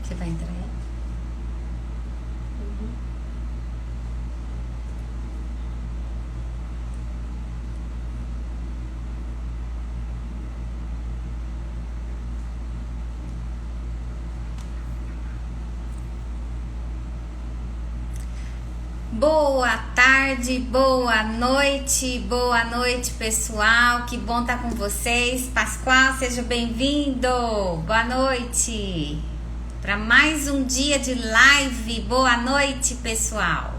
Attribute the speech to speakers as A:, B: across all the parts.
A: Você vai entrar aí? Boa tarde, boa noite pessoal, que bom estar com vocês. Pascoal, seja bem-vindo, boa noite, para mais um dia de live. Boa noite pessoal.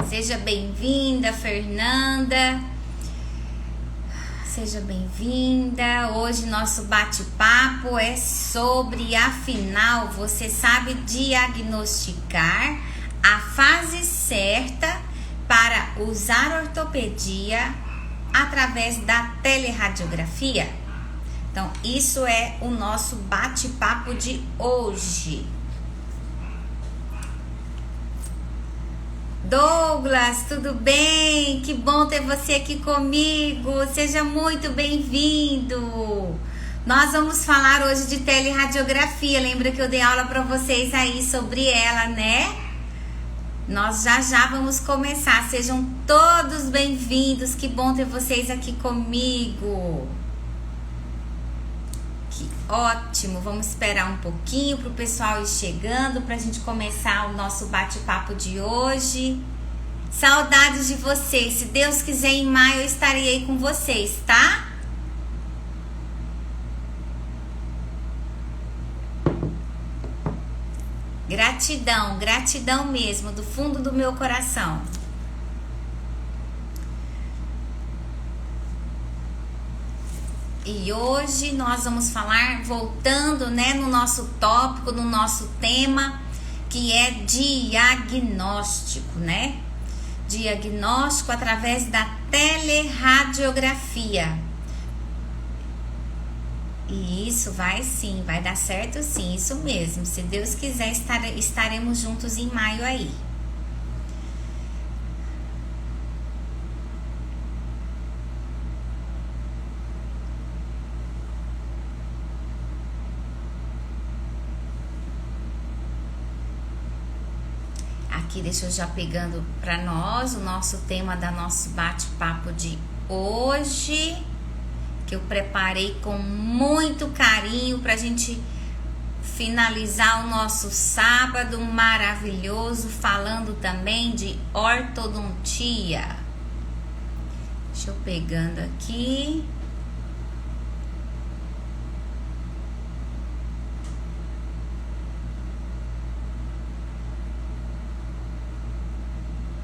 A: Seja bem-vinda, Fernanda. Seja bem-vinda. Hoje nosso bate-papo é sobre, afinal, você sabe diagnosticar a fase certa para usar ortopedia através da teleradiografia? Então, isso é o nosso bate-papo de hoje. Douglas, tudo bem? Que bom ter você aqui comigo. Seja muito bem-vindo. Nós vamos falar hoje de teleradiografia. Lembra que eu dei aula para vocês aí sobre ela, né? Nós já vamos começar. Sejam todos bem-vindos. Que bom ter vocês aqui comigo. Que ótimo. Vamos esperar um pouquinho para o pessoal ir chegando para a gente começar o nosso bate-papo de hoje. Saudades de vocês. Se Deus quiser, em maio eu estarei aí com vocês, tá? Gratidão, gratidão mesmo, do fundo do meu coração. E hoje nós vamos falar, voltando, né, no nosso tópico, no nosso tema, que é diagnóstico, né? Diagnóstico através da teleradiografia. E isso vai sim, vai dar certo sim, isso mesmo. Se Deus quiser, estaremos juntos em maio aí. Aqui, deixa eu já pegando para nós o nosso tema da nosso bate-papo de hoje, que eu preparei com muito carinho para a gente finalizar o nosso sábado maravilhoso, falando também de ortodontia. Deixa eu pegando aqui.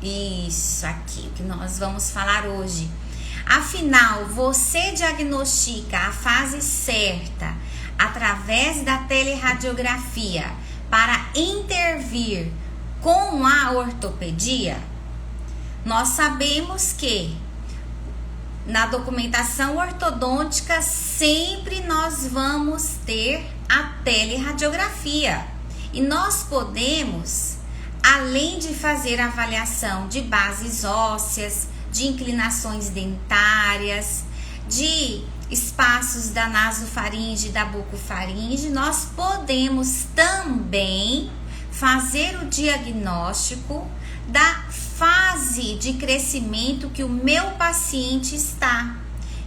A: Isso aqui, o que nós vamos falar hoje. Afinal, você diagnostica a fase certa através da teleradiografia para intervir com a ortopedia? Nós sabemos que na documentação ortodôntica sempre nós vamos ter a teleradiografia e nós podemos, além de fazer avaliação de bases ósseas, de inclinações dentárias, de espaços da nasofaringe e da bucofaringe, nós podemos também fazer o diagnóstico da fase de crescimento que o meu paciente está.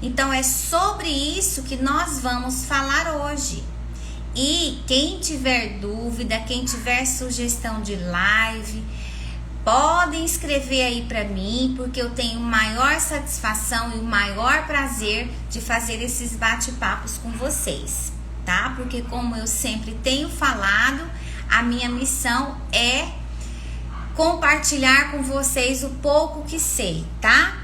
A: Então é sobre isso que nós vamos falar hoje. E quem tiver dúvida, quem tiver sugestão de live, podem escrever aí para mim, porque eu tenho maior satisfação e o maior prazer de fazer esses bate-papos com vocês, tá? Porque como eu sempre tenho falado, a minha missão é compartilhar com vocês o pouco que sei, tá?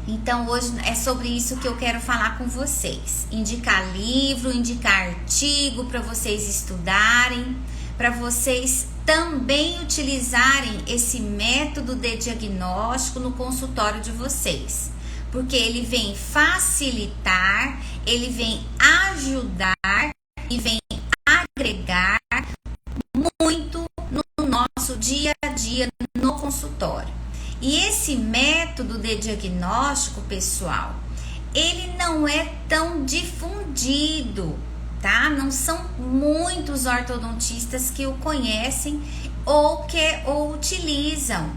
A: Então hoje é sobre isso que eu quero falar com vocês. Indicar livro, indicar artigo para vocês estudarem, para vocês também utilizarem esse método de diagnóstico no consultório de vocês. Porque ele vem facilitar, ele vem ajudar e vem agregar muito no nosso dia a dia ortopedia no consultório. E esse método de diagnóstico, pessoal, ele não é tão difundido, tá? Não são muitos ortodontistas que o conhecem ou que o utilizam.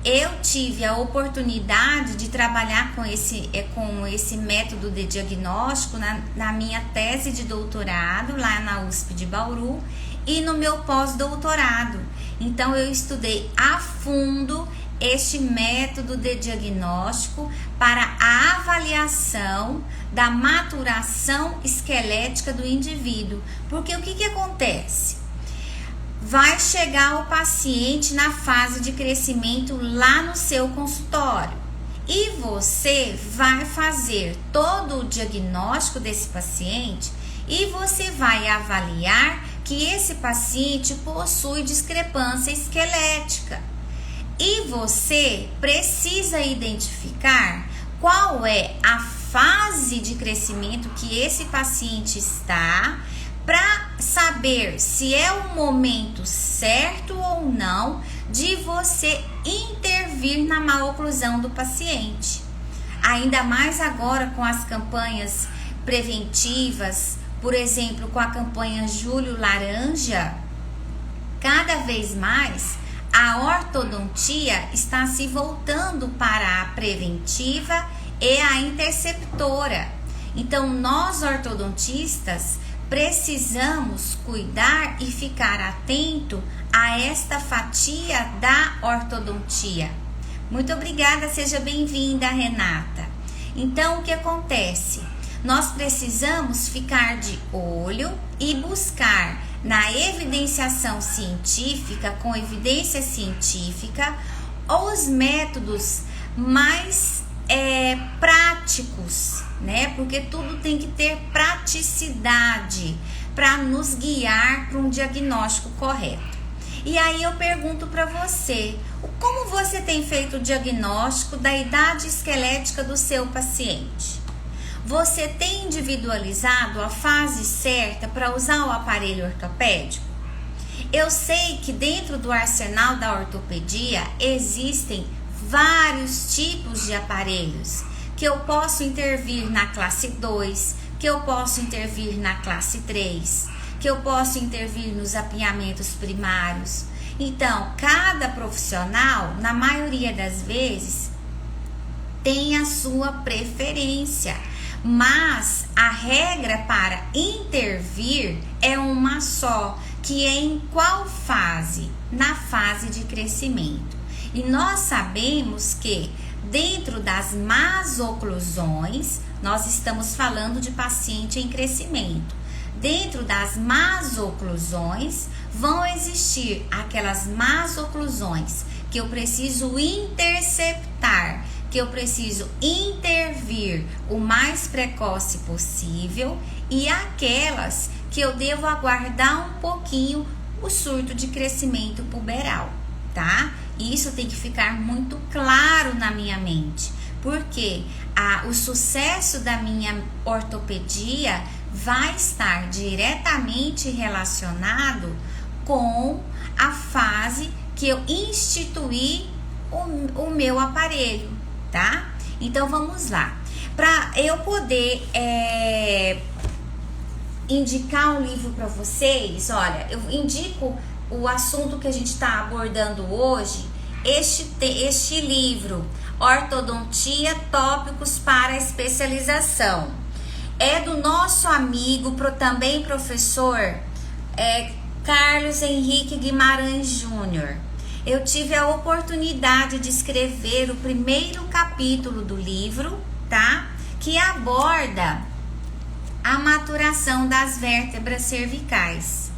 A: Eu tive a oportunidade de trabalhar com esse método de diagnóstico na minha tese de doutorado lá na USP de Bauru e no meu pós-doutorado. Então eu estudei a fundo este método de diagnóstico para a avaliação da maturação esquelética do indivíduo. Porque o que acontece? Vai chegar o paciente na fase de crescimento lá no seu consultório e você vai fazer todo o diagnóstico desse paciente e você vai avaliar que esse paciente possui discrepância esquelética e você precisa identificar qual é a fase de crescimento que esse paciente está, para saber se é o momento certo ou não de você intervir na maloclusão do paciente. Ainda mais agora com as campanhas preventivas, por exemplo, com a campanha Julho Laranja, cada vez mais a ortodontia está se voltando para a preventiva e a interceptora. Então, nós ortodontistas precisamos cuidar e ficar atento a esta fatia da ortodontia. Muito obrigada, seja bem-vinda, Renata. Então, o que acontece? Nós precisamos ficar de olho e buscar na evidenciação científica, com evidência científica, os métodos mais práticos, né? Porque tudo tem que ter praticidade para nos guiar para um diagnóstico correto. E aí eu pergunto para você, como você tem feito o diagnóstico da idade esquelética do seu paciente? Você tem individualizado a fase certa para usar o aparelho ortopédico? Eu sei que dentro do arsenal da ortopedia existem vários tipos de aparelhos, que eu posso intervir na classe 2, que eu posso intervir na classe 3, que eu posso intervir nos apinhamentos primários. Então, cada profissional, na maioria das vezes, tem a sua preferência, mas a regra para intervir é uma só, que é em qual fase? Na fase de crescimento. E nós sabemos que dentro das más oclusões, nós estamos falando de paciente em crescimento. Dentro das más oclusões, vão existir aquelas más oclusões que eu preciso interceptar, que eu preciso intervir o mais precoce possível, e aquelas que eu devo aguardar um pouquinho o surto de crescimento puberal, tá? Isso tem que ficar muito claro na minha mente, porque o sucesso da minha ortopedia vai estar diretamente relacionado com a fase que eu instituí o meu aparelho, tá? Então vamos lá. Para eu poder indicar um livro para vocês, olha, eu indico o assunto que a gente está abordando hoje, este livro, Ortodontia, Tópicos para Especialização. É do nosso amigo, também professor, Carlos Henrique Guimarães Júnior. Eu tive a oportunidade de escrever o primeiro capítulo do livro, tá? Que aborda a maturação das vértebras cervicais.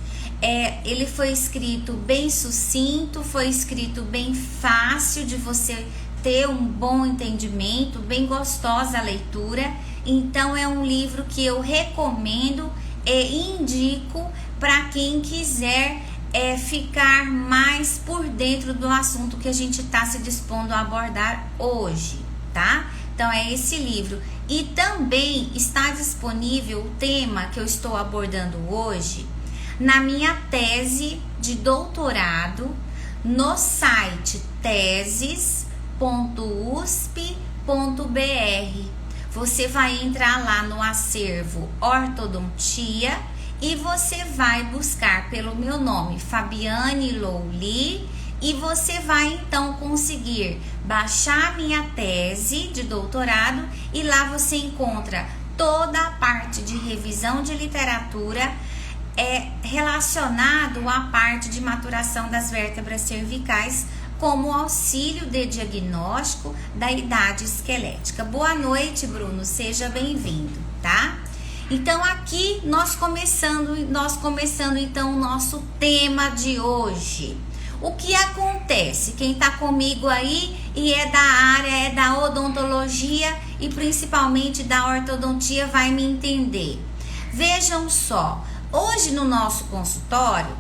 A: Ele foi escrito bem sucinto, foi escrito bem fácil de você ter um bom entendimento, bem gostosa a leitura. Então é um livro que eu recomendo e indico para quem quiser ficar mais por dentro do assunto que a gente está se dispondo a abordar hoje, tá? Então é esse livro. E também está disponível o tema que eu estou abordando hoje na minha tese de doutorado no site teses.usp.br. Você vai entrar lá no acervo Ortodontia e você vai buscar pelo meu nome, Fabiane Louli, e você vai então conseguir baixar minha tese de doutorado, e lá você encontra toda a parte de revisão de literatura relacionado à parte de maturação das vértebras cervicais, como auxílio de diagnóstico da idade esquelética. Boa noite, Bruno, seja bem-vindo, tá? Então aqui nós começando então o nosso tema de hoje. O que acontece? Quem tá comigo aí e é da área, da odontologia e principalmente da ortodontia vai me entender. Vejam só, hoje no nosso consultório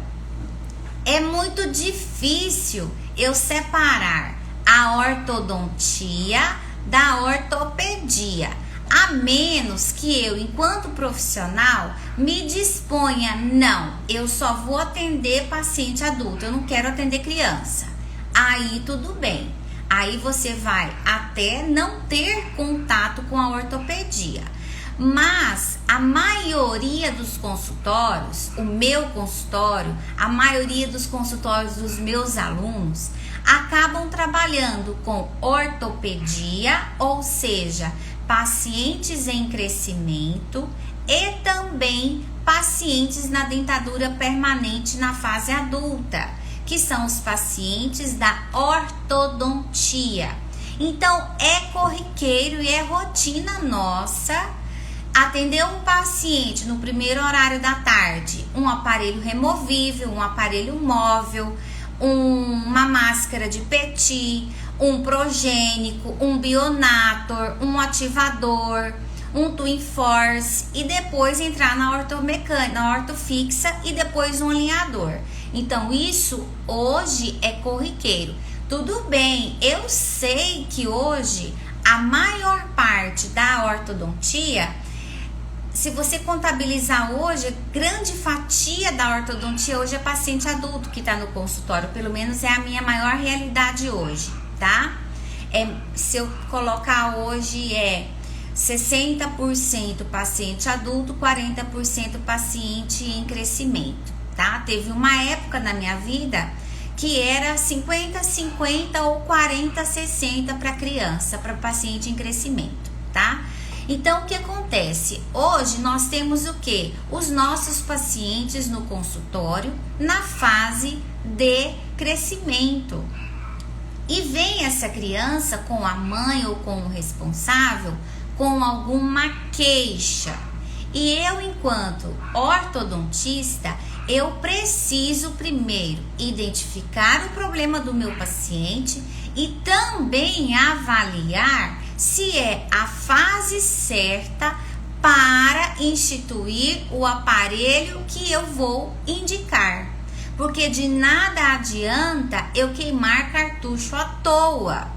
A: é muito difícil eu separar a ortodontia da ortopedia, a menos que eu, enquanto profissional, me disponha, não, eu só vou atender paciente adulto, eu não quero atender criança. Aí tudo bem, aí você vai até não ter contato com a ortopedia. Mas a maioria dos consultórios, o meu consultório, a maioria dos consultórios dos meus alunos, acabam trabalhando com ortopedia, ou seja, pacientes em crescimento e também pacientes na dentadura permanente na fase adulta, que são os pacientes da ortodontia. Então, é corriqueiro e é rotina nossa atender um paciente no primeiro horário da tarde, um aparelho removível, um aparelho móvel, uma máscara de petit, um progênico, um bionator, um ativador, um twin force e depois entrar na ortomecânica, na ortofixa e depois um alinhador. Então isso hoje é corriqueiro. Tudo bem, eu sei que hoje a maior parte da ortodontia, se você contabilizar hoje, grande fatia da ortodontia hoje é paciente adulto que está no consultório, pelo menos é a minha maior realidade hoje, tá? Se eu colocar hoje 60% paciente adulto, 40% paciente em crescimento, tá? Teve uma época na minha vida que era 50-50 ou 40-60 para criança, para paciente em crescimento, tá? Então, o que acontece? Hoje nós temos o quê? Os nossos pacientes no consultório na fase de crescimento. E vem essa criança com a mãe ou com o responsável com alguma queixa. E eu, enquanto ortodontista, eu preciso primeiro identificar o problema do meu paciente e também avaliar se é a fase certa para instituir o aparelho que eu vou indicar. Porque de nada adianta eu queimar cartucho à toa.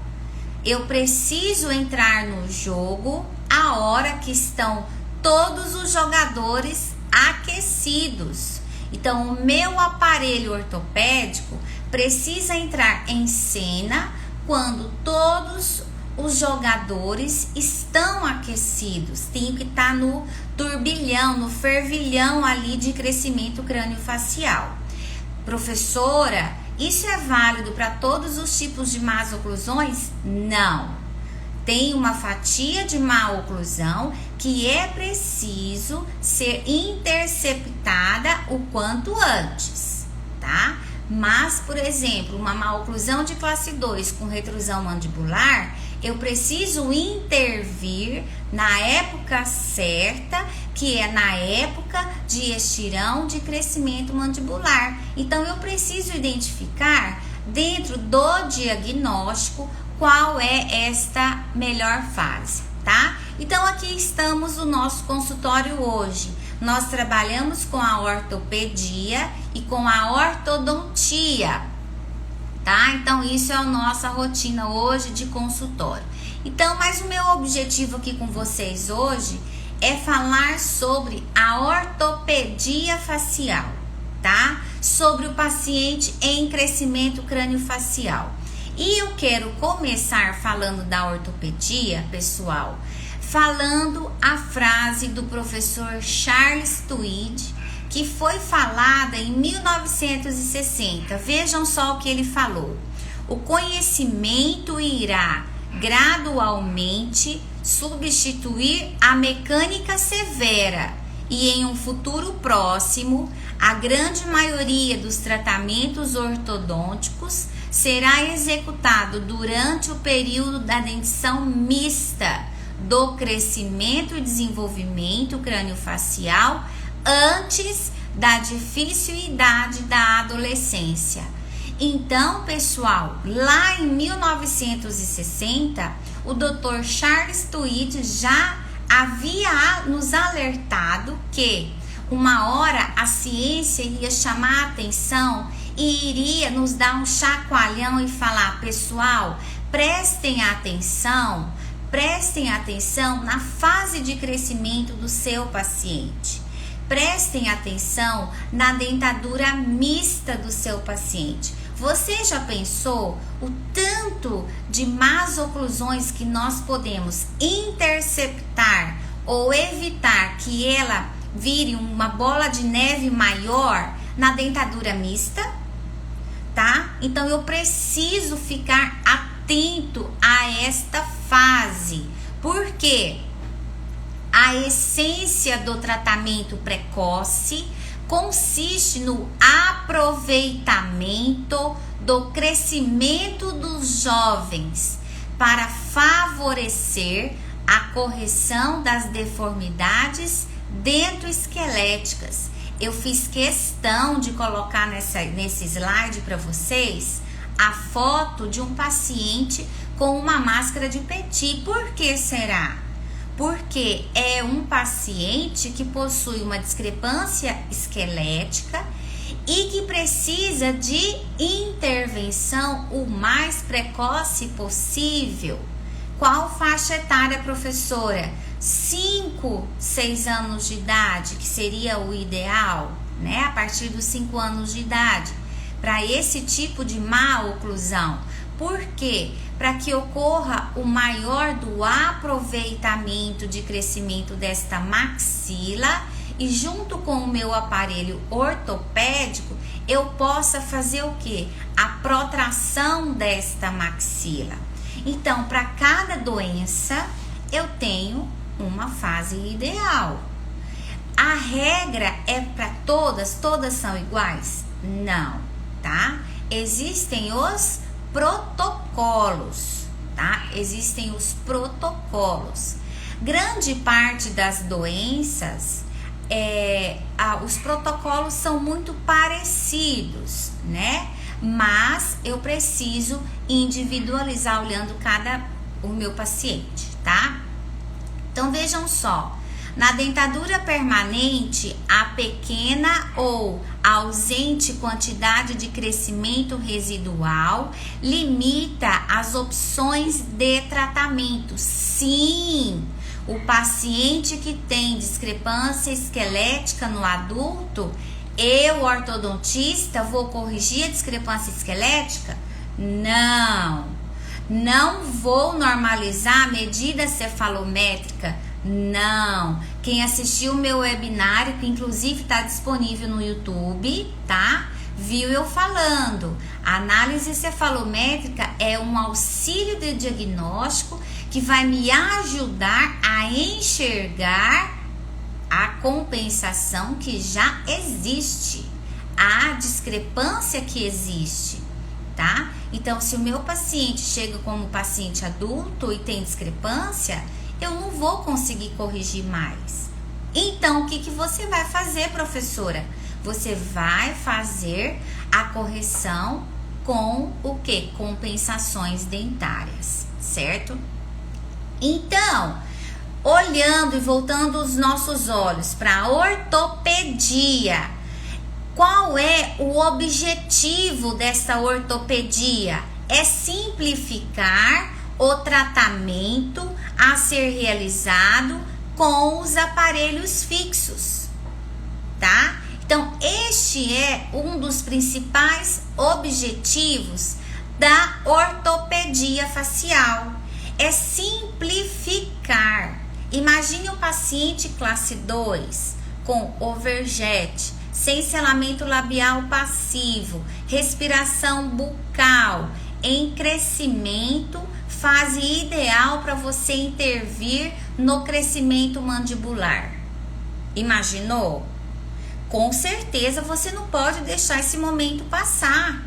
A: Eu preciso entrar no jogo a hora que estão todos os jogadores aquecidos. Então, o meu aparelho ortopédico precisa entrar em cena quando todos os jogadores estão aquecidos. Tem que estar no turbilhão, no fervilhão ali de crescimento crâniofacial. Professora, isso é válido para todos os tipos de más oclusões? Não. Tem uma fatia de má oclusão que é preciso ser interceptada o quanto antes, tá? Mas, por exemplo, uma má oclusão de classe 2 com retrusão mandibular, eu preciso intervir na época certa, que é na época de estirão de crescimento mandibular. Então, eu preciso identificar dentro do diagnóstico qual é esta melhor fase, tá? Então, aqui estamos no nosso consultório hoje. Nós trabalhamos com a ortopedia e com a ortodontia, tá? Então, isso é a nossa rotina hoje de consultório. Então, mas o meu objetivo aqui com vocês hoje é falar sobre a ortopedia facial, tá? sobre o paciente em crescimento crâniofacial. E eu quero começar falando da ortopedia, pessoal, falando a frase do professor Charles Tweed, que foi falada em 1960. Vejam só o que ele falou. O conhecimento irá gradualmente substituir a mecânica severa e em um futuro próximo, a grande maioria dos tratamentos ortodônticos será executado durante o período da dentição mista do crescimento e desenvolvimento crâniofacial antes da difícil idade da adolescência. Então, pessoal, lá em 1960, o Dr. Charles Tweed já havia nos alertado que uma hora a ciência iria chamar a atenção e iria nos dar um chacoalhão e falar: pessoal, prestem atenção na fase de crescimento do seu paciente. Prestem atenção na dentadura mista do seu paciente. Você já pensou o tanto de más oclusões que nós podemos interceptar ou evitar que ela vire uma bola de neve maior na dentadura mista? Tá? Então eu preciso ficar atento a esta fase. Por quê? A essência do tratamento precoce consiste no aproveitamento do crescimento dos jovens para favorecer a correção das deformidades dentoesqueléticas. Eu fiz questão de colocar nesse slide para vocês a foto de um paciente com uma máscara de Petit. Por que será? Porque é um paciente que possui uma discrepância esquelética e que precisa de intervenção o mais precoce possível. Qual faixa etária, professora? 5, 6 anos de idade, que seria o ideal, né? A partir dos 5 anos de idade, para esse tipo de má oclusão. Por quê? Para que ocorra o maior do aproveitamento de crescimento desta maxila e junto com o meu aparelho ortopédico, eu possa fazer o quê? A protração desta maxila. Então, para cada doença, eu tenho uma fase ideal. A regra é para todas são iguais? Não, tá? Existem os protocolos, tá? Existem os protocolos. Grande parte das doenças, os protocolos são muito parecidos, né? Mas eu preciso individualizar olhando o meu paciente, tá? Então vejam só, na dentadura permanente, a pequena ou ausente quantidade de crescimento residual limita as opções de tratamento. Sim, o paciente que tem discrepância esquelética no adulto, eu, ortodontista, vou corrigir a discrepância esquelética? Não vou normalizar a medida cefalométrica? Não. Quem assistiu o meu webinário, que inclusive está disponível no YouTube, tá? Viu eu falando. A análise cefalométrica é um auxílio de diagnóstico que vai me ajudar a enxergar a compensação que já existe, a discrepância que existe, tá? Então, se o meu paciente chega como paciente adulto e tem discrepância, eu não vou conseguir corrigir mais. Então, o que você vai fazer, professora? Você vai fazer a correção com o quê? Compensações dentárias, certo? Então, olhando e voltando os nossos olhos para a ortopedia, qual é o objetivo dessa ortopedia? É simplificar o tratamento a ser realizado com os aparelhos fixos, tá? Então, este é um dos principais objetivos da ortopedia facial. É simplificar. Imagine um paciente classe 2 com overjet, sem selamento labial passivo, respiração bucal, em crescimento, fase ideal para você intervir no crescimento mandibular. Imaginou? Com certeza você não pode deixar esse momento passar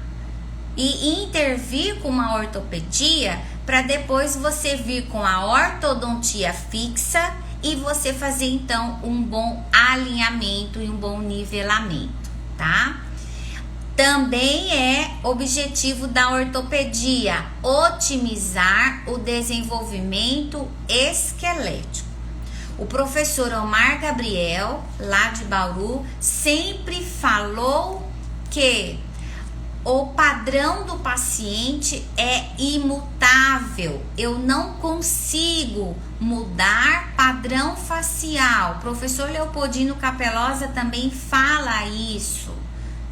A: e intervir com uma ortopedia para depois você vir com a ortodontia fixa e você fazer então um bom alinhamento e um bom nivelamento, tá? Também é objetivo da ortopedia otimizar o desenvolvimento esquelético. O professor Omar Gabriel, lá de Bauru, sempre falou que o padrão do paciente é imutável. Eu não consigo mudar padrão facial. O professor Leopoldino Capelosa também fala isso,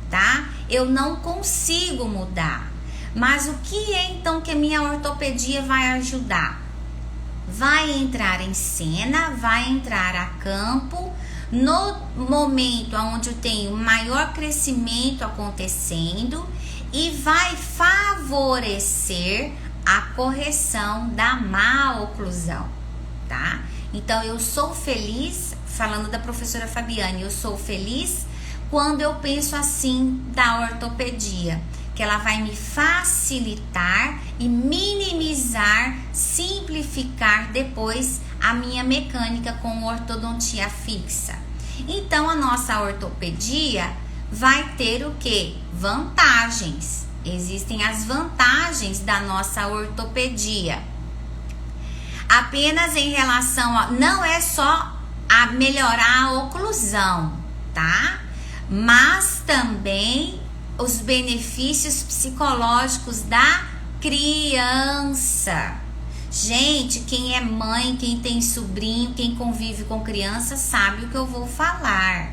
A: tá? Eu não consigo mudar. Mas o que é então que a minha ortopedia vai ajudar? Vai entrar em cena, vai entrar a campo, no momento onde eu tenho maior crescimento acontecendo e vai favorecer a correção da má oclusão, tá? Então, eu sou feliz, falando da professora Fabiane, eu sou feliz quando eu penso assim da ortopedia, que ela vai me facilitar e minimizar, simplificar depois a minha mecânica com ortodontia fixa. Então, a nossa ortopedia vai ter o que? Vantagens. Existem as vantagens da nossa ortopedia. Apenas em relação a... Não é só a melhorar a oclusão, tá? Mas também os benefícios psicológicos da criança. Gente, quem é mãe, quem tem sobrinho, quem convive com criança, sabe o que eu vou falar.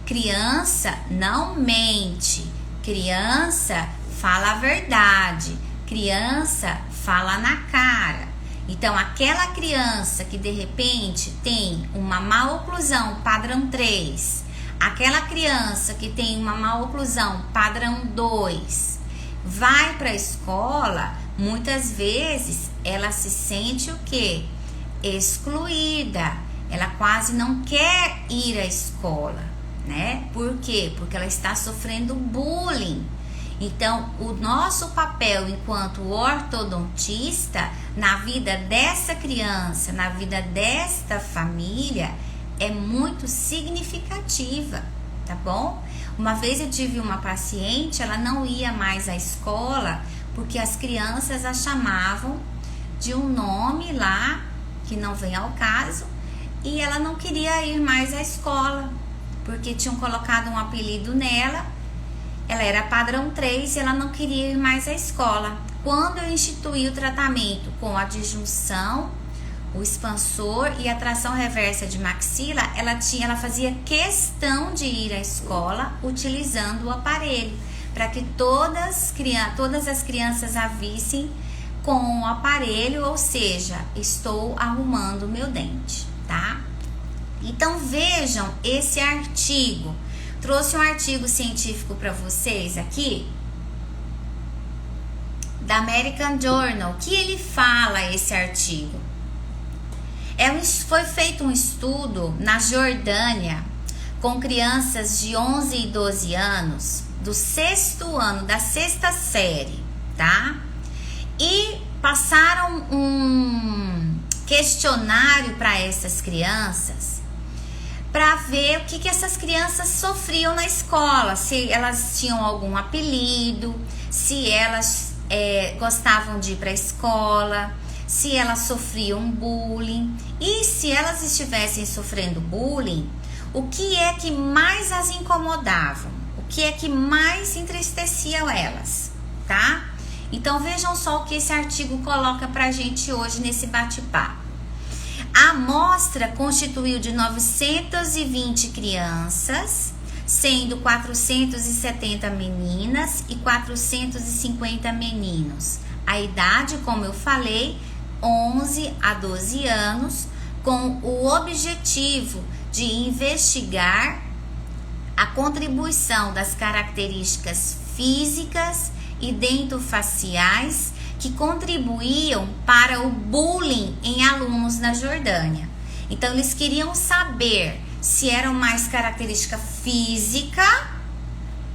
A: Criança não mente. Criança fala a verdade. Criança fala na cara. Então, aquela criança que de repente tem uma má oclusão padrão 3, aquela criança que tem uma má oclusão padrão 2, vai para a escola, muitas vezes ela se sente o quê? Excluída. Ela quase não quer ir à escola, né? Por quê? Porque ela está sofrendo bullying. Então, o nosso papel enquanto ortodontista na vida dessa criança, na vida desta família, é muito significativa, tá bom? Uma vez eu tive uma paciente, ela não ia mais à escola porque as crianças a chamavam de um nome lá, que não vem ao caso, e ela não queria ir mais à escola, porque tinham colocado um apelido nela. Ela era padrão 3 e ela não queria ir mais à escola. Quando eu instituí o tratamento com a disjunção, o expansor e a tração reversa de maxila, ela fazia questão de ir à escola utilizando o aparelho, para que todas as crianças a vissem com o aparelho, ou seja, estou arrumando o meu dente, tá? Então vejam esse artigo. Trouxe um artigo científico para vocês aqui, da American Journal, que ele fala esse artigo. Foi feito um estudo na Jordânia com crianças de 11 e 12 anos, do 6º ano, da 6ª série, tá? E passaram um questionário para essas crianças, para ver o que essas crianças sofriam na escola, se elas tinham algum apelido, se elas gostavam de ir para a escola, se elas sofriam bullying, e se elas estivessem sofrendo bullying, o que é que mais as incomodava, o que é que mais entristecia elas, tá? Então vejam só o que esse artigo coloca pra gente hoje nesse bate-papo. A amostra constituiu de 920 crianças, sendo 470 meninas e 450 meninos. A idade, como eu falei, 11 a 12 anos, com o objetivo de investigar a contribuição das características físicas e dentofaciais que contribuíam para o bullying em alunos na Jordânia. Então, eles queriam saber se era mais característica física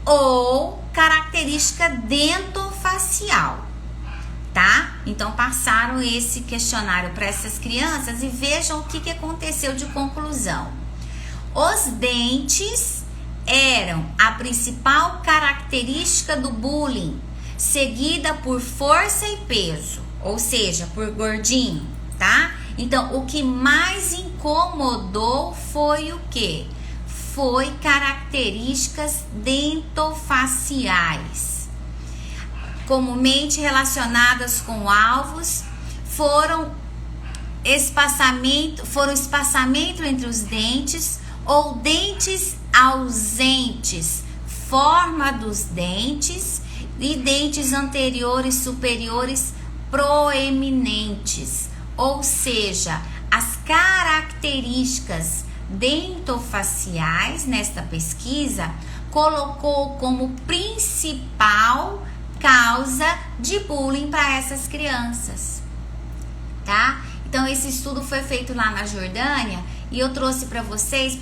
A: ou característica dentofacial, tá? Então, passaram esse questionário para essas crianças e vejam o que aconteceu de conclusão. Os dentes eram a principal característica do bullying, seguida por força e peso, ou seja, por gordinho, tá? Então, o que mais incomodou foi o quê? Foi características dentofaciais. Comumente relacionadas com alvos, foram espaçamento entre os dentes ou dentes ausentes, forma dos dentes e dentes anteriores superiores proeminentes, ou seja, as características dentofaciais nesta pesquisa colocou como principal causa de bullying para essas crianças, tá? Então esse estudo foi feito lá na Jordânia e eu trouxe para vocês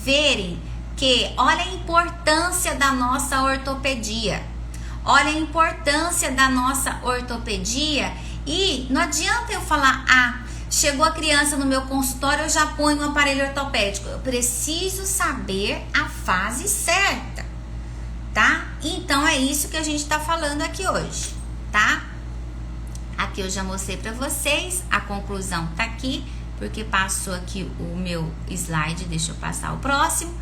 A: verem que olha a importância da nossa ortopedia. Olha a importância da nossa ortopedia e não adianta eu falar, chegou a criança no meu consultório, eu já ponho um aparelho ortopédico. Eu preciso saber a fase certa, tá? Então é isso que a gente tá falando aqui hoje, tá? Aqui eu já mostrei para vocês, a conclusão tá aqui, porque passou aqui o meu slide, deixa eu passar o próximo.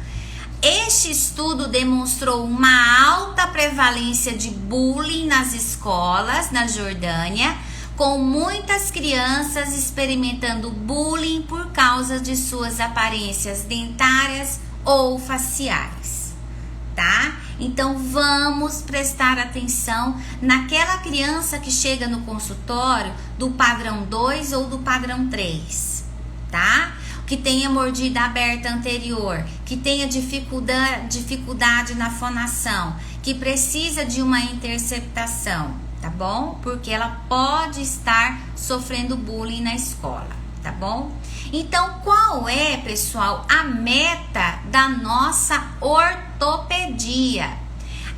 A: Este estudo demonstrou uma alta prevalência de bullying nas escolas na Jordânia, com muitas crianças experimentando bullying por causa de suas aparências dentárias ou faciais, tá? Então vamos prestar atenção naquela criança que chega no consultório do padrão 2 ou do padrão 3, tá? Que tenha mordida aberta anterior, que tenha dificuldade na fonação, que precisa de uma interceptação, tá bom? Porque ela pode estar sofrendo bullying na escola, tá bom? Então, qual é, pessoal, a meta da nossa ortopedia?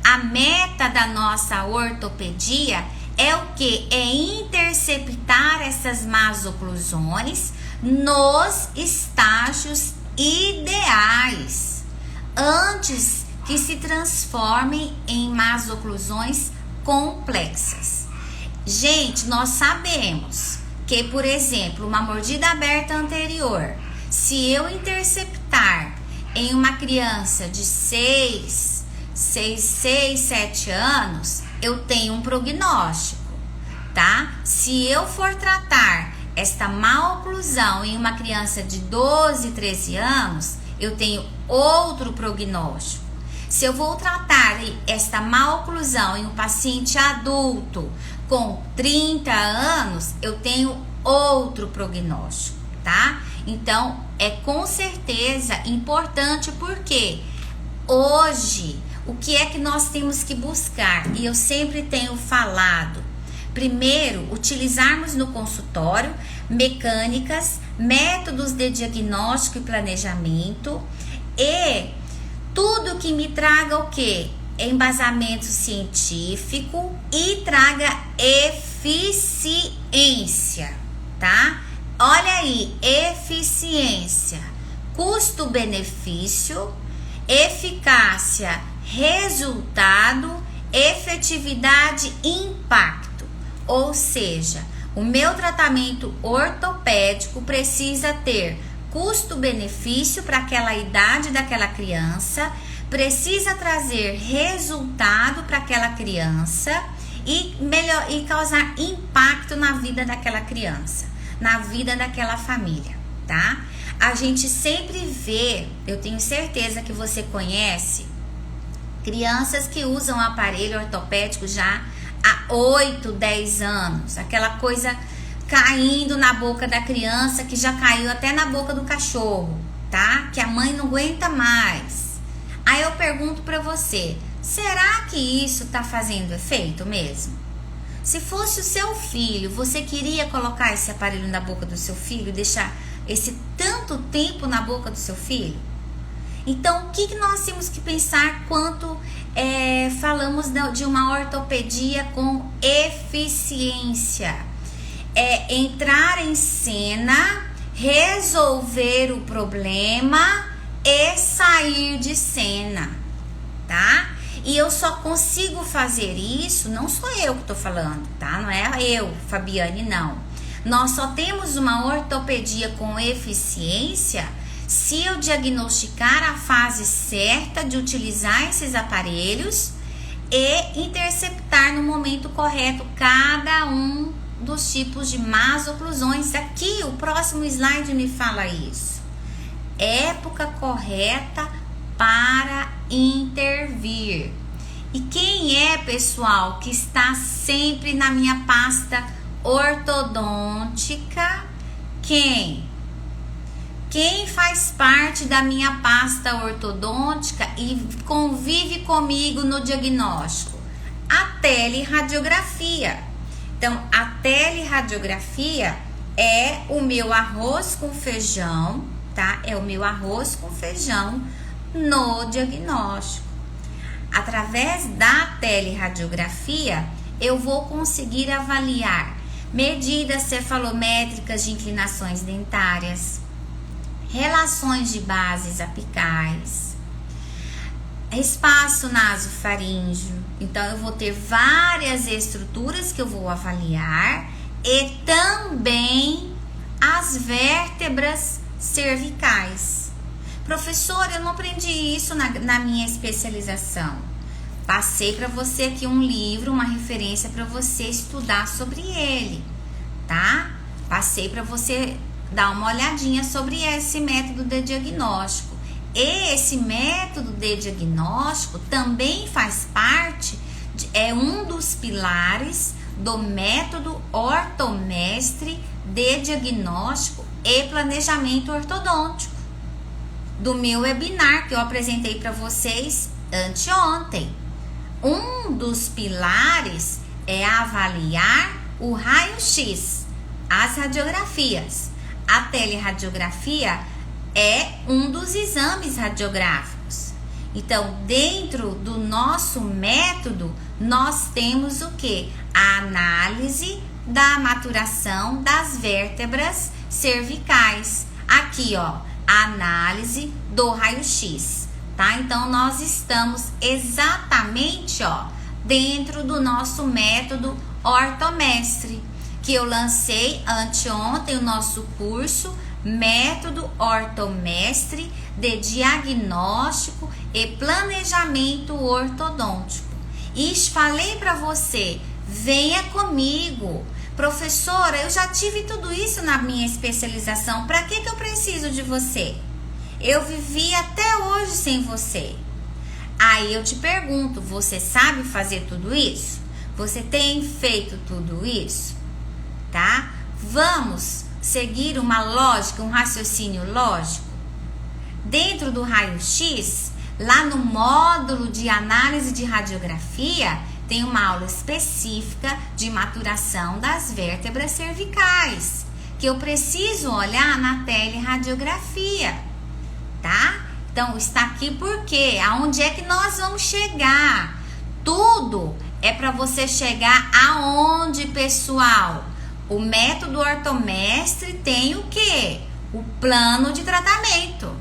A: A meta da nossa ortopedia é o que? É interceptar essas más oclusões nos estágios ideais, antes que se transformem em más oclusões complexas. Gente, nós sabemos que, por exemplo, uma mordida aberta anterior, se eu interceptar em uma criança de 6, 7 anos, eu tenho um prognóstico, tá? Se eu for tratar esta má oclusão em uma criança de 12, 13 anos, eu tenho outro prognóstico. Se eu vou tratar esta má oclusão em um paciente adulto com 30 anos, eu tenho outro prognóstico, tá? Então, é com certeza importante, porque hoje, o que é que nós temos que buscar? E eu sempre tenho falado, primeiro, utilizarmos no consultório mecânicas, métodos de diagnóstico e planejamento e tudo que me traga o quê? Embasamento científico e traga eficiência, tá? Olha aí, eficiência, custo-benefício, eficácia, resultado, efetividade e impacto. Ou seja, o meu tratamento ortopédico precisa ter custo-benefício para aquela idade daquela criança, precisa trazer resultado para aquela criança e causar impacto na vida daquela criança, na vida daquela família, tá? A gente sempre vê, eu tenho certeza que você conhece, crianças que usam aparelho ortopédico já há 8, 10 anos. Aquela coisa caindo na boca da criança, que já caiu até na boca do cachorro, tá? Que a mãe não aguenta mais. Aí eu pergunto pra você, será que isso tá fazendo efeito mesmo? Se fosse o seu filho, você queria colocar esse aparelho na boca do seu filho e deixar esse tanto tempo na boca do seu filho? Então, o que nós temos que pensar quando falamos de uma ortopedia com eficiência? É entrar em cena, resolver o problema e sair de cena, tá? E eu só consigo fazer isso, não sou eu que tô falando, tá? Não é eu, Fabiane, não. Nós só temos uma ortopedia com eficiência se eu diagnosticar a fase certa de utilizar esses aparelhos e interceptar no momento correto cada um dos tipos de más oclusões. Aqui, o próximo slide me fala isso. Época correta para intervir. E quem é, pessoal, que está sempre na minha pasta ortodôntica? Quem faz parte da minha pasta ortodôntica e convive comigo no diagnóstico? A teleradiografia. Então, a teleradiografia é o meu arroz com feijão, tá? É o meu arroz com feijão no diagnóstico. Através da teleradiografia, eu vou conseguir avaliar medidas cefalométricas de inclinações dentárias, relações de bases apicais, espaço nasofaríngeo. Então, eu vou ter várias estruturas que eu vou avaliar e também as vértebras cervicais. Professora, eu não aprendi isso na minha especialização. Passei para você aqui um livro, uma referência para você estudar sobre ele, tá? Passei para você dar uma olhadinha sobre esse método de diagnóstico. E esse método de diagnóstico também faz parte, é um dos pilares do método ortomestre de diagnóstico e planejamento ortodôntico, do meu webinar que eu apresentei para vocês anteontem. Um dos pilares é avaliar o raio-x, as radiografias. A teleradiografia é um dos exames radiográficos. Então, dentro do nosso método, nós temos o que? A análise da maturação das vértebras cervicais. Aqui, ó, a análise do raio-x, tá? Então, nós estamos exatamente, ó, dentro do nosso método ortomestre, que eu lancei anteontem o nosso curso Método Ortomestre de Diagnóstico e Planejamento Ortodôntico. E falei para você, venha comigo. Professora, eu já tive tudo isso na minha especialização, para que eu preciso de você? Eu vivi até hoje sem você. Aí eu te pergunto, você sabe fazer tudo isso? Você tem feito tudo isso? Tá? Vamos seguir uma lógica, um raciocínio lógico? Dentro do raio-x, lá no módulo de análise de radiografia, tem uma aula específica de maturação das vértebras cervicais, que eu preciso olhar na teleradiografia, tá? Então, está aqui porque aonde é que nós vamos chegar? Tudo é para você chegar aonde, pessoal? O método ortomestre tem o quê? O plano de tratamento.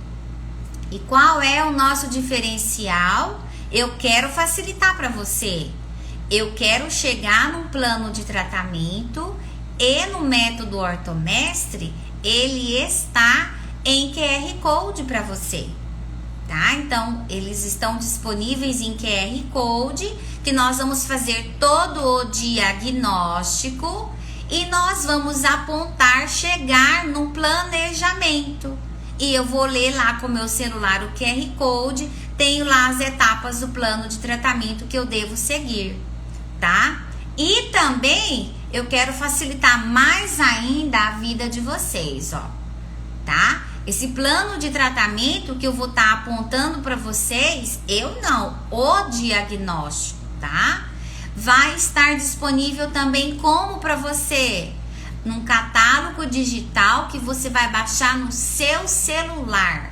A: E qual é o nosso diferencial? Eu quero facilitar para você. Eu quero chegar num plano de tratamento e no método ortomestre, ele está em QR Code para você, tá? Então, eles estão disponíveis em QR Code, que nós vamos fazer todo o diagnóstico e nós vamos apontar, chegar no planejamento. E eu vou ler lá com o meu celular o QR Code, tenho lá as etapas do plano de tratamento que eu devo seguir, tá? E também eu quero facilitar mais ainda a vida de vocês, ó, tá? Esse plano de tratamento que eu vou estar apontando para vocês, o diagnóstico, tá? Vai estar disponível também como para você? Num catálogo digital que você vai baixar no seu celular,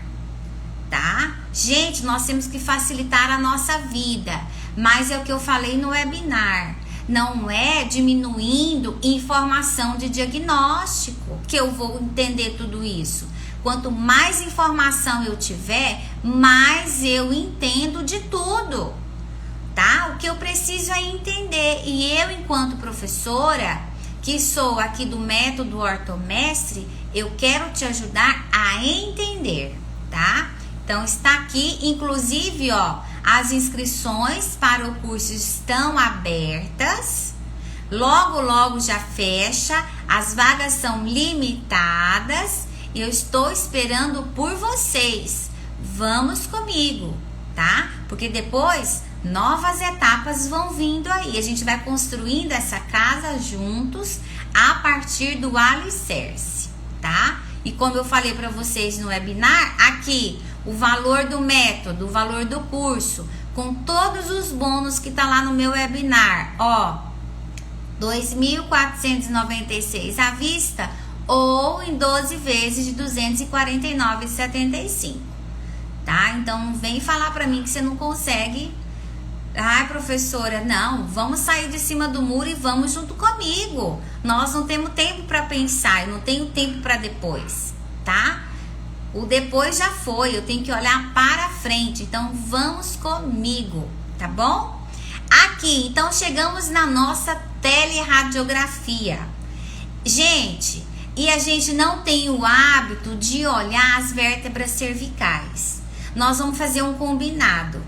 A: tá? Gente, nós temos que facilitar a nossa vida, mas é o que eu falei no webinar, não é diminuindo informação de diagnóstico que eu vou entender tudo isso. Quanto mais informação eu tiver, mais eu entendo de tudo, tá? O que eu preciso é entender, e eu, enquanto professora, que sou aqui do método Ortomestre, eu quero te ajudar a entender, tá? Então está aqui, inclusive, ó, as inscrições para o curso estão abertas. Logo, logo já fecha, as vagas são limitadas. Eu estou esperando por vocês. Vamos comigo, tá? Porque depois novas etapas vão vindo aí. A gente vai construindo essa casa juntos a partir do alicerce, tá? E como eu falei para vocês no webinar, aqui o valor do método, o valor do curso, com todos os bônus que tá lá no meu webinar, ó, R$ 2.496 à vista ou em 12 vezes de R$ 249,75, tá? Então não vem falar para mim que você não consegue. Ai, professora, não, vamos sair de cima do muro e vamos junto comigo. Nós não temos tempo para pensar, eu não tenho tempo para depois, tá? O depois já foi, eu tenho que olhar para frente, então vamos comigo, tá bom? Aqui, então chegamos na nossa teleradiografia. Gente, e a gente não tem o hábito de olhar as vértebras cervicais. Nós vamos fazer um combinado.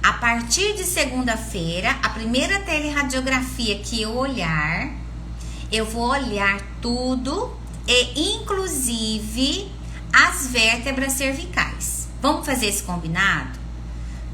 A: A partir de segunda-feira, a primeira teleradiografia que eu olhar, eu vou olhar tudo e inclusive as vértebras cervicais. Vamos fazer esse combinado?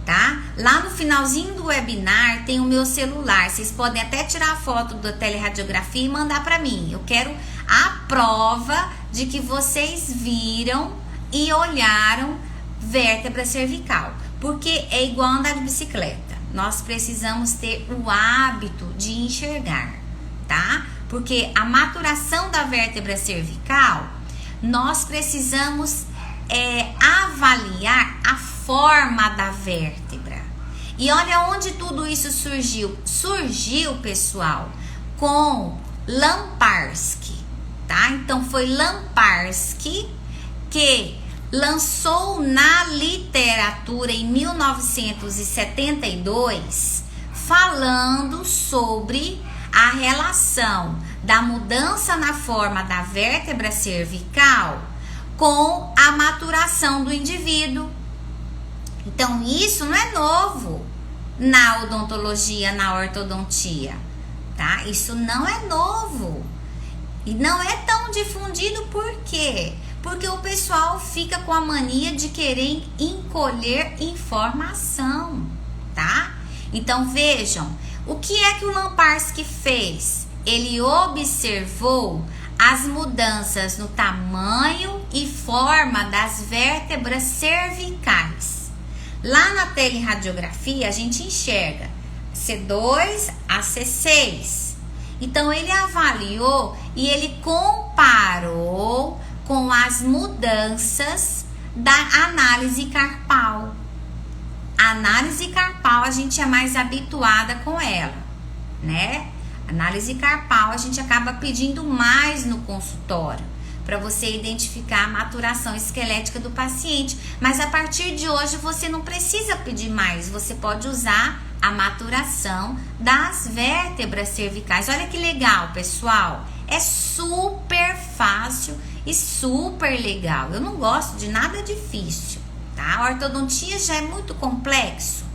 A: Tá? Lá no finalzinho do webinar tem o meu celular. Vocês podem até tirar a foto da teleradiografia e mandar para mim. Eu quero a prova de que vocês viram e olharam vértebra cervical. Porque é igual andar de bicicleta. Nós precisamos ter o hábito de enxergar, tá? Porque a maturação da vértebra cervical, nós precisamos avaliar a forma da vértebra. E olha onde tudo isso surgiu. Surgiu, pessoal, com Lamparski, tá? Então foi Lamparski que lançou na literatura em 1972, falando sobre a relação da mudança na forma da vértebra cervical com a maturação do indivíduo. Então isso não é novo na odontologia, na ortodontia, tá? Isso não é novo e não é tão difundido. Por quê? Porque o pessoal fica com a mania de querer encolher informação, tá? Então vejam, o que é que o Lamparski fez? Ele observou as mudanças no tamanho e forma das vértebras cervicais. Lá na teleradiografia a gente enxerga C2 a C6. Então ele avaliou e ele comparou com as mudanças da análise carpal. A análise carpal a gente é mais habituada com ela, né? Análise carpal a gente acaba pedindo mais no consultório para você identificar a maturação esquelética do paciente. Mas a partir de hoje você não precisa pedir mais, você pode usar a maturação das vértebras cervicais. Olha que legal, pessoal. É super fácil e super legal. Eu não gosto de nada difícil, tá? A ortodontia já é muito complexo.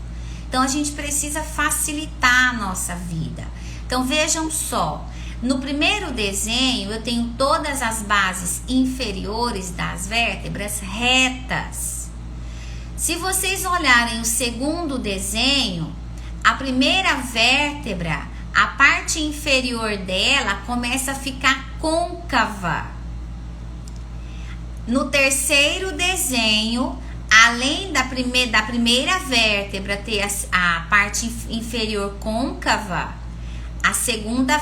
A: Então a gente precisa facilitar a nossa vida. Então vejam só, No primeiro desenho, eu tenho todas as bases inferiores das vértebras retas. Se vocês olharem o segundo desenho, a primeira vértebra, a parte inferior dela começa a ficar côncava. No terceiro desenho, além da primeira vértebra ter a parte inferior côncava, a segunda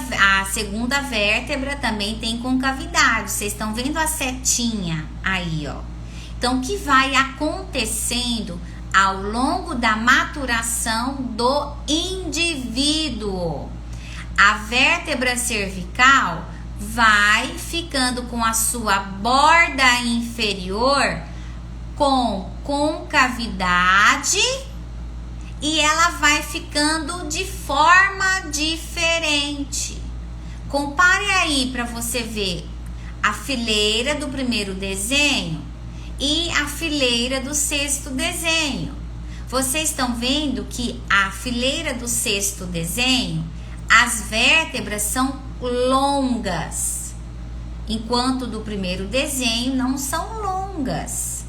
A: vértebra também tem concavidade. Vocês estão vendo a setinha aí, ó. Então, o que vai acontecendo ao longo da maturação do indivíduo? A vértebra cervical vai ficando com a sua borda inferior com concavidade e ela vai ficando de forma diferente. Compare aí para você ver a fileira do primeiro desenho e a fileira do sexto desenho. Vocês estão vendo que a fileira do sexto desenho, as vértebras são longas, enquanto do primeiro desenho não são longas,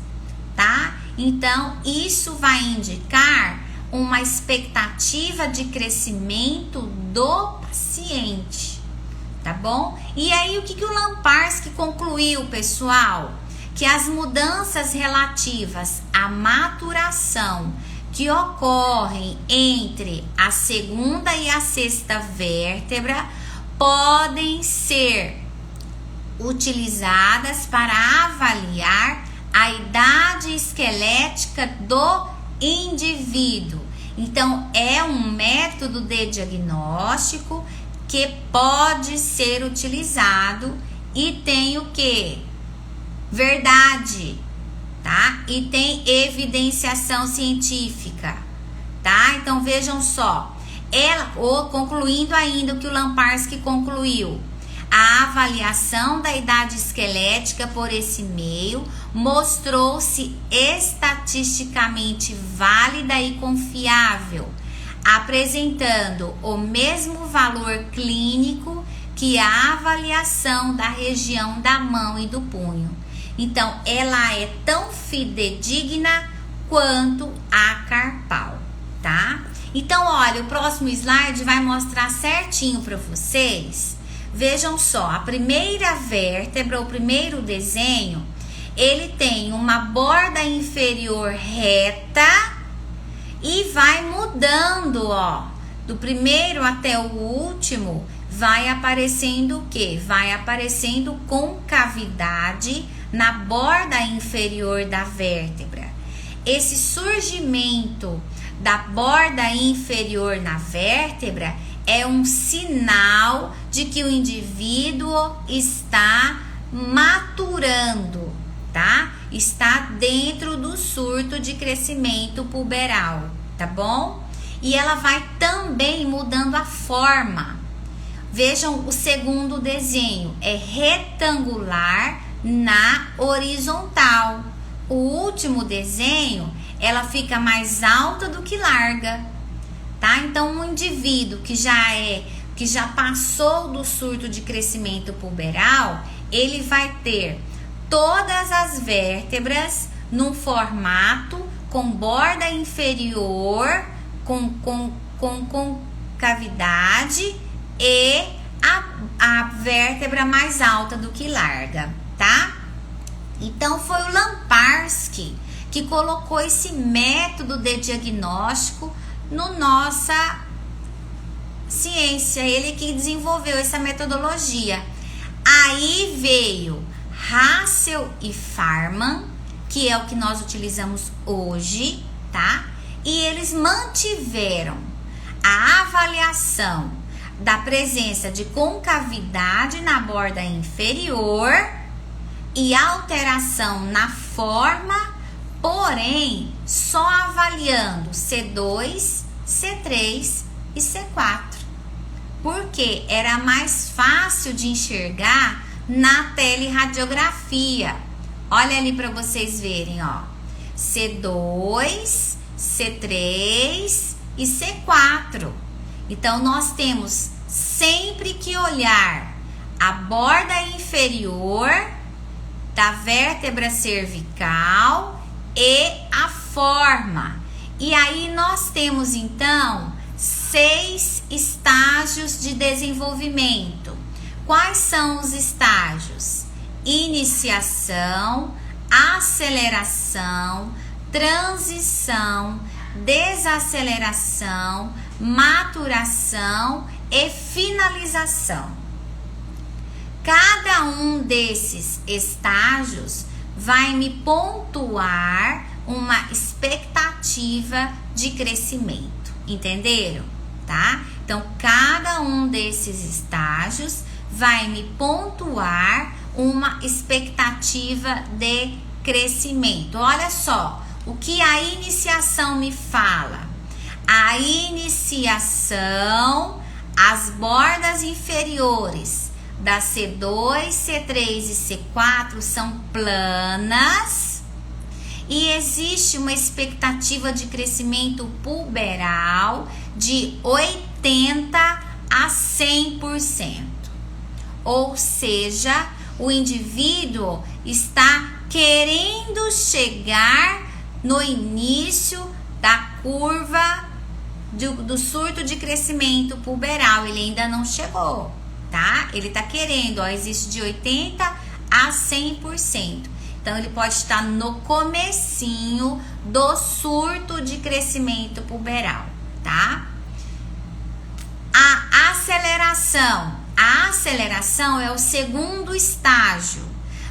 A: tá? Então, isso vai indicar uma expectativa de crescimento do paciente, tá bom? E aí, o que o Lamparski concluiu, pessoal? Que as mudanças relativas à maturação que ocorrem entre a segunda e a sexta vértebra podem ser utilizadas para avaliar a idade esquelética do indivíduo. Então, é um método de diagnóstico que pode ser utilizado e tem o que? Verdade, tá? E tem evidenciação científica, tá? Então, vejam só. Concluindo ainda o que o Lamparski concluiu, a avaliação da idade esquelética por esse meio mostrou-se estatisticamente válida e confiável, apresentando o mesmo valor clínico que a avaliação da região da mão e do punho. Então, ela é tão fidedigna quanto a carpal, tá? Então, olha, o próximo slide vai mostrar certinho para vocês. Vejam só, a primeira vértebra, o primeiro desenho, ele tem uma borda inferior reta e vai mudando, ó. Do primeiro até o último, vai aparecendo o quê? Vai aparecendo concavidade na borda inferior da vértebra. Esse surgimento da borda inferior na vértebra é um sinal de que o indivíduo está maturando, tá? Está dentro do surto de crescimento puberal, tá bom? E ela vai também mudando a forma. Vejam o segundo desenho, é retangular na horizontal. O último desenho, ela fica mais alta do que larga, tá? Então, um indivíduo que já passou do surto de crescimento puberal, ele vai ter todas as vértebras num formato com borda inferior, com concavidade e a vértebra mais alta do que larga, tá? Então, foi o Lamparski que colocou esse método de diagnóstico no nossa ciência, ele que desenvolveu essa metodologia. Aí veio Hassel e Farman, que é o que nós utilizamos hoje, tá? E eles mantiveram a avaliação da presença de concavidade na borda inferior e alteração na forma, porém só avaliando C2, C3 e C4, porque era mais fácil de enxergar na teleradiografia. Olha ali para vocês verem, ó, C2, C3 e C4. Então, nós temos sempre que olhar a borda inferior da vértebra cervical e a forma. E aí nós temos então 6 estágios de desenvolvimento. Quais são os estágios? Iniciação, aceleração, transição, desaceleração, maturação e finalização. Cada um desses estágios vai me pontuar uma expectativa de crescimento, entenderam? Tá? Então, cada um desses estágios vai me pontuar uma expectativa de crescimento. Olha só, o que a iniciação me fala? A iniciação, as bordas inferiores da C2, C3 e C4 são planas e existe uma expectativa de crescimento puberal de 80 a 100%. Ou seja, o indivíduo está querendo chegar no início da curva do surto de crescimento puberal. Ele ainda não chegou, tá? Ele tá querendo, ó, existe de 80 a 100%. Então, ele pode estar no comecinho do surto de crescimento puberal, tá? A aceleração. A aceleração é o segundo estágio.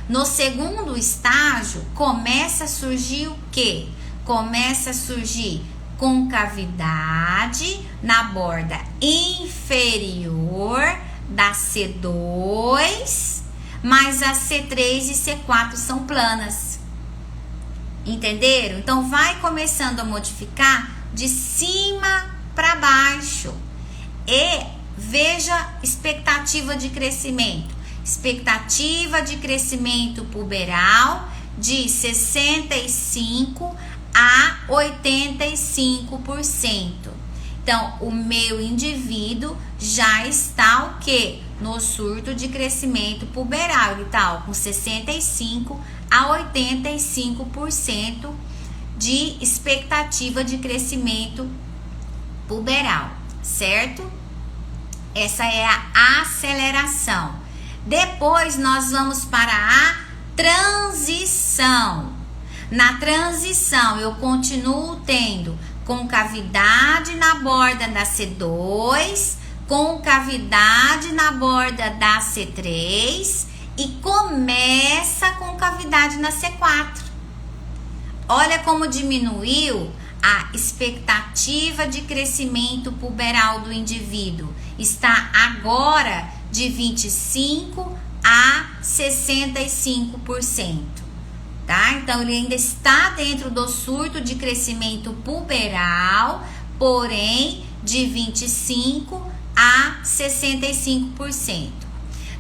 A: No segundo estágio, começa a surgir o quê? Começa a surgir concavidade na borda inferior da C2, mas a C3 e C4 são planas. Entenderam? Então, vai começando a modificar de cima para baixo. E veja expectativa de crescimento. Expectativa de crescimento puberal de 65 a 85%. Então, o meu indivíduo já está o quê? No surto de crescimento puberal. Ele está com 65 a 85% de expectativa de crescimento puberal, certo? Essa é a aceleração. Depois nós vamos para a transição. Na transição eu continuo tendo concavidade na borda da C2, concavidade na borda da C3 e começa a concavidade na C4. Olha como diminuiu a expectativa de crescimento puberal do indivíduo. Está agora de 25 a 65%, tá? Então, ele ainda está dentro do surto de crescimento puberal, porém, de 25 a 65%.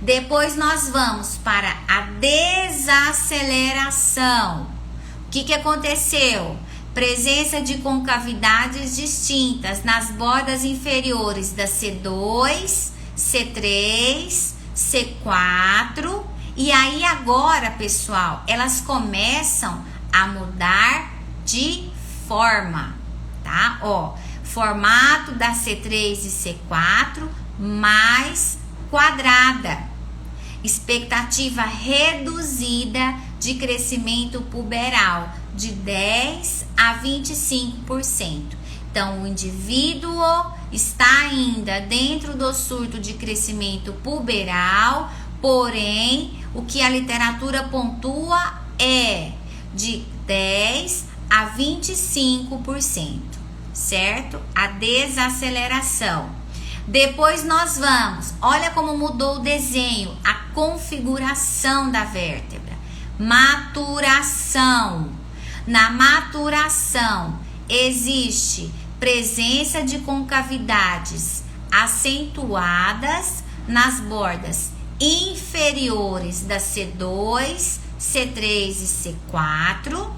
A: Depois, nós vamos para a desaceleração. O que aconteceu? Presença de concavidades distintas nas bordas inferiores da C2, C3, C4. E aí agora, pessoal, elas começam a mudar de forma, tá? Ó, formato da C3 e C4 mais quadrada. Expectativa reduzida de crescimento puberal de 10 a 25%. Então, o indivíduo está ainda dentro do surto de crescimento puberal, porém, o que a literatura pontua é de 10 a 25%, certo? A desaceleração. Depois nós vamos, olha como mudou o desenho, a configuração da vértebra. Maturação. Na maturação existe presença de concavidades acentuadas nas bordas inferiores da C2, C3 e C4.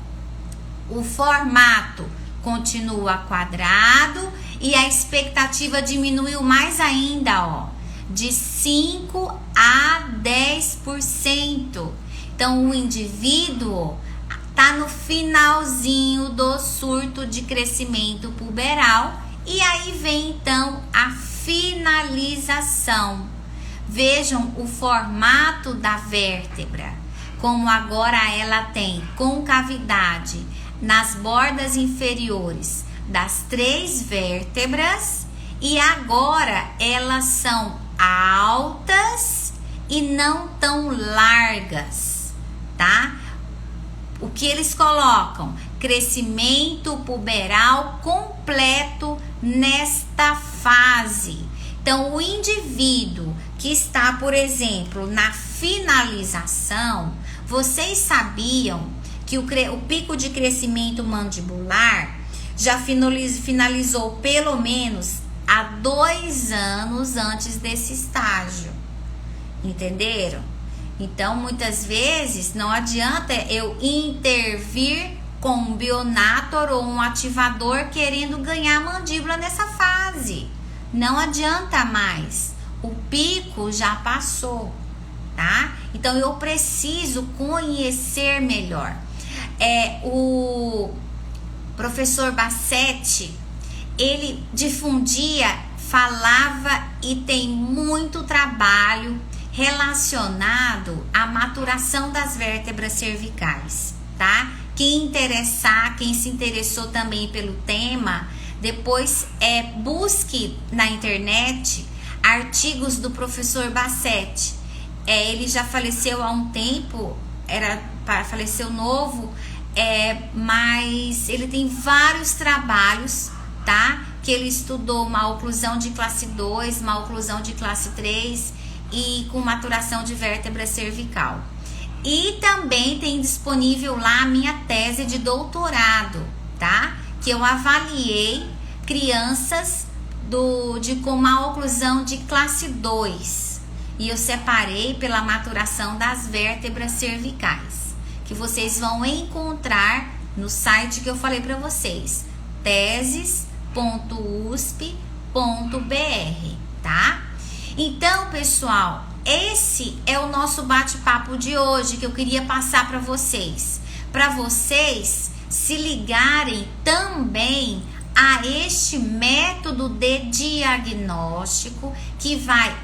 A: O formato continua quadrado e a expectativa diminuiu mais ainda, ó, de 5 a 10%. Então, o indivíduo tá no finalzinho do surto de crescimento puberal e aí vem então a finalização. Vejam o formato da vértebra, como agora ela tem concavidade nas bordas inferiores das 3 vértebras e agora elas são altas e não tão largas, tá? O que eles colocam? Crescimento puberal completo nesta fase. Então, o indivíduo que está, por exemplo, na finalização, vocês sabiam que o pico de crescimento mandibular já finalizou pelo menos há 2 anos antes desse estágio. Entenderam? Então, muitas vezes, não adianta eu intervir com um Bionator ou um ativador querendo ganhar mandíbula nessa fase. Não adianta mais. O pico já passou, tá? Então, eu preciso conhecer melhor. O professor Bassetti, ele difundia, falava e tem muito trabalho relacionado à maturação das vértebras cervicais, tá? Quem se interessou também pelo tema, depois busque na internet artigos do professor Bassetti. Ele já faleceu há um tempo, faleceu novo, mas ele tem vários trabalhos, tá? Que ele estudou uma oclusão de classe 2, uma oclusão de classe 3 e com maturação de vértebra cervical. E também tem disponível lá a minha tese de doutorado, tá? Que eu avaliei crianças com uma oclusão de classe 2 e eu separei pela maturação das vértebras cervicais, que vocês vão encontrar no site que eu falei para vocês, teses.usp.br, tá? Então, pessoal, esse é o nosso bate-papo de hoje que eu queria passar para vocês se ligarem também a este método de diagnóstico que vai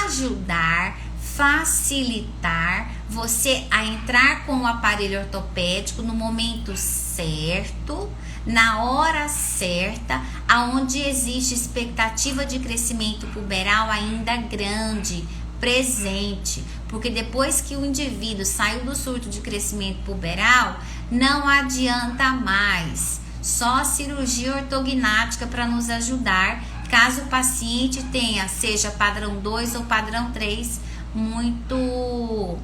A: ajudar, facilitar você a entrar com o aparelho ortopédico no momento certo, na hora certa, aonde existe expectativa de crescimento puberal ainda grande, presente, porque depois que o indivíduo saiu do surto de crescimento puberal, não adianta mais, só cirurgia ortognática para nos ajudar, caso o paciente tenha, seja padrão 2 ou padrão 3, muito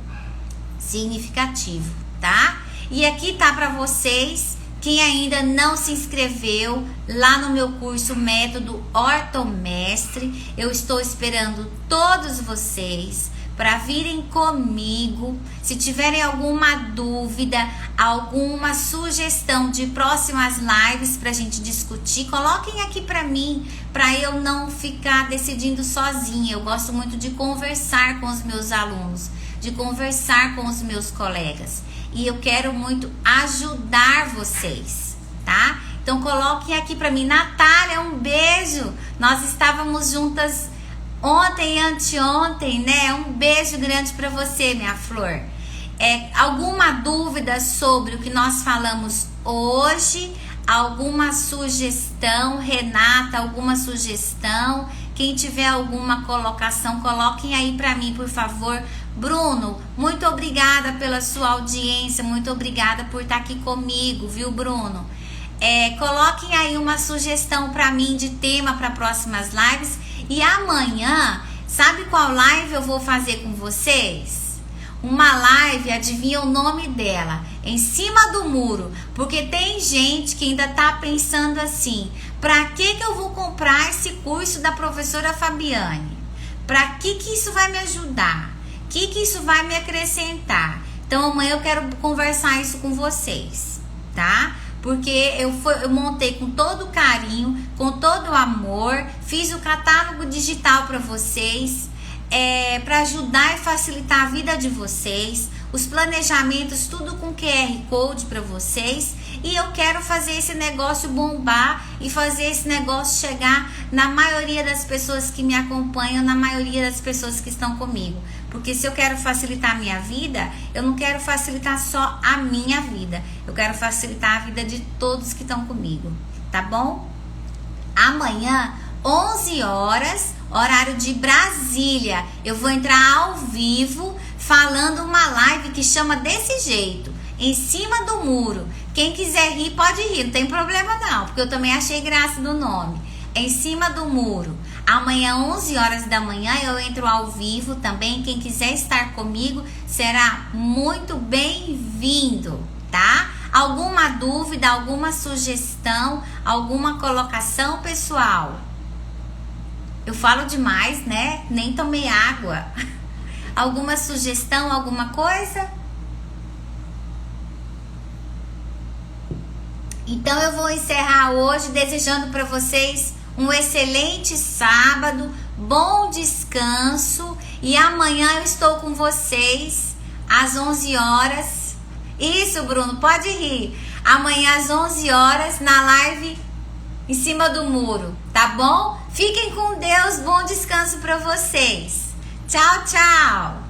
A: significativo, tá? E aqui tá para vocês, quem ainda não se inscreveu lá no meu curso Método Ortomestre, eu estou esperando todos vocês para virem comigo. Se tiverem alguma dúvida, alguma sugestão de próximas lives para a gente discutir, coloquem aqui para mim, para eu não ficar decidindo sozinha. Eu gosto muito de conversar com os meus alunos, de conversar com os meus colegas. E eu quero muito ajudar vocês, tá? Então coloquem aqui para mim. Natália, um beijo. Nós estávamos juntas ontem e anteontem, né? Um beijo grande para você, minha flor. Alguma dúvida sobre o que nós falamos hoje? Alguma sugestão? Renata, alguma sugestão? Quem tiver alguma colocação, coloquem aí para mim, por favor. Bruno, muito obrigada pela sua audiência, muito obrigada por estar aqui comigo, viu, Bruno? Coloquem aí uma sugestão para mim de tema para próximas lives. E amanhã, sabe qual live eu vou fazer com vocês? Uma live, adivinha o nome dela? Em cima do muro. Porque tem gente que ainda tá pensando assim, pra que eu vou comprar esse curso da professora Fabiane? Pra que isso vai me ajudar? O que isso vai me acrescentar? Então amanhã eu quero conversar isso com vocês, tá? Porque eu montei com todo carinho, com todo amor, fiz o catálogo digital para vocês, para ajudar e facilitar a vida de vocês, os planejamentos, tudo com QR Code para vocês. E eu quero fazer esse negócio bombar e fazer esse negócio chegar na maioria das pessoas que me acompanham, na maioria das pessoas que estão comigo. Porque se eu quero facilitar a minha vida, eu não quero facilitar só a minha vida. Eu quero facilitar a vida de todos que estão comigo, tá bom? Amanhã, 11 horas, horário de Brasília, eu vou entrar ao vivo falando uma live que chama desse jeito, Em Cima do Muro. Quem quiser rir, pode rir, não tem problema não, porque eu também achei graça do nome. Em Cima do Muro. Amanhã, 11 horas da manhã, eu entro ao vivo também. Quem quiser estar comigo será muito bem-vindo, tá? Alguma dúvida, alguma sugestão, alguma colocação, pessoal? Eu falo demais, né? Nem tomei água. Alguma sugestão, alguma coisa? Então eu vou encerrar hoje desejando para vocês um excelente sábado, bom descanso, e amanhã eu estou com vocês às 11 horas. Isso, Bruno, pode rir. Amanhã às 11 horas na live Em Cima do Muro, tá bom? Fiquem com Deus, bom descanso para vocês. Tchau, tchau.